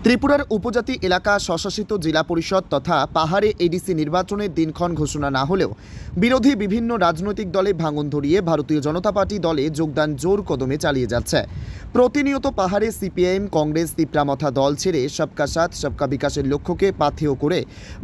ত্রিপুরার উপজাতি এলাকা স্বশাসিত জেলা পরিষদ তথা পাহাড়ে এডিসি নির্বাচনের দিনক্ষণ ঘোষণা না হলেও বিরোধী বিভিন্ন রাজনৈতিক দলে ভাঙন ধরিয়ে ভারতীয় জনতা পার্টি দলে যোগদান জোর কদমে চালিয়ে যাচ্ছে। প্রতিনিয়ত পাহাড়ে সিপিআইএম, কংগ্রেস, তিপ্রামথা দল ছেড়ে সবকা সাথ সবকা বিকাশের লক্ষ্যকে পাথেয় করে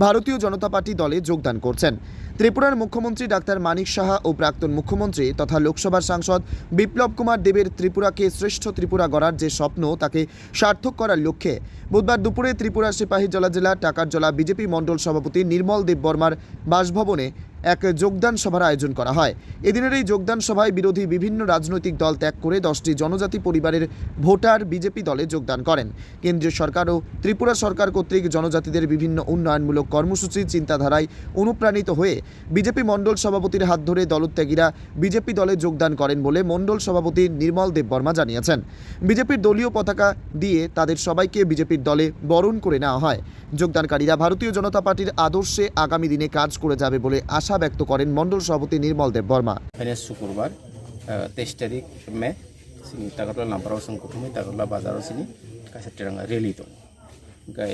ভারতীয় জনতা পার্টি দলে যোগদান করছেন। ত্রিপুরার মুখ্যমন্ত্রী ডাক্তার মানিক সাহা ও প্রাক্তন মুখ্যমন্ত্রী তথা লোকসভার সাংসদ বিপ্লব কুমার দেবের ত্রিপুরাকে শ্রেষ্ঠ ত্রিপুরা গড়ার যে স্বপ্ন তাকে সার্থক করার লক্ষ্যে বুধবার দুপুরে ত্রিপুরা সিপাহীজলা জেলা টাকারজলা বিজেপি মণ্ডল সভাপতি নির্মল দেববর্মার বাসভবনে এক যোগদান সভার আয়োজন করা হয়। এদিনের এই যোগদান সভায় বিরোধী বিভিন্ন রাজনৈতিক দল ত্যাগ করে 10টি জনজাতি পরিবারের ভোটার বিজেপি দলে যোগদান করেন। কেন্দ্রীয় সরকার ও ত্রিপুরা সরকার কর্তৃক জনজাতিদের বিভিন্ন উন্নয়নমূলক কর্মসূচি চিন্তাধারায় অনুপ্রাণিত হয়ে বিজেপি মণ্ডল সভাপতির হাত ধরে দলত্যাগীরা বিজেপি দলে যোগদান করেন বলে মণ্ডল সভাপতি নির্মল দেববর্মা জানিয়েছেন। বিজেপির দলীয় পতাকা দিয়ে তাদের সবাইকে বিজেপির দলে বরণ করে নেওয়া হয়। যোগদানকারীরা ভারতীয় জনতা পার্টির আদর্শে আগামী দিনে কাজ করে যাবে বলে আশা ব্যক্ত করেন মণ্ডল সভাপতি নির্মল দেববর্মা। শুক্রবার 23 তারিখ মে টাকারলা নাম্বারাव संकुथुमै टाकरला बाजाराव सिनी कासेटिरांगा रेली दं गाय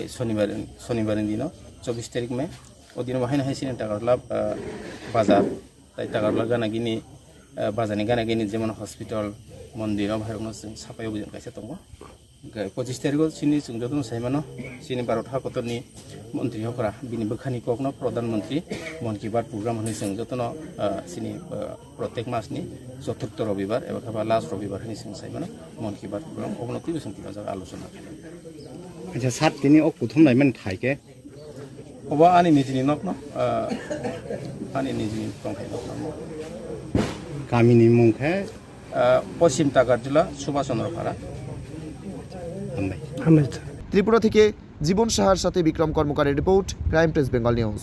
शनिबारनि दिनाव 24 तारिख मे ओ दिनाव बाहायनो हायसिनी टाकरला बाजार ताइ टाकरला गानागिनि बाजारनि गानागिनि जेमन हस्पिटाल मन्दिराव भाइरनो जों साफायाव जों कासे दङ गाय 25 तारिखआव सिनी जों जतन साइमानो सिनी भारत हादरनि मन्त्रि हकरा बिनि बोखानि ककनो प्रधानमन्त्री मन की बात प्रोग्राम होनो जों जतन सिनी प्रत्येक मासनि चतुर्थ रविबार एबा खाबा लास्ट रविबार होनो जों साइमानो मन की बात प्रोग्राम अबनो टिभि संकिता जागा आलोचना अच्छा सात दिननि अ कुथुमनायमोन थाइके अबा आनि निजिनि नकनो आनि निजिनि दंखाय नकनो गामिनि मुंखे पश्चिम टाकारजला सुभाष चंद्र पारा ত্রিপুরা থেকে জীবন সাহার সাথে বিক্রম কর্মকারের report, crime press Bengal news.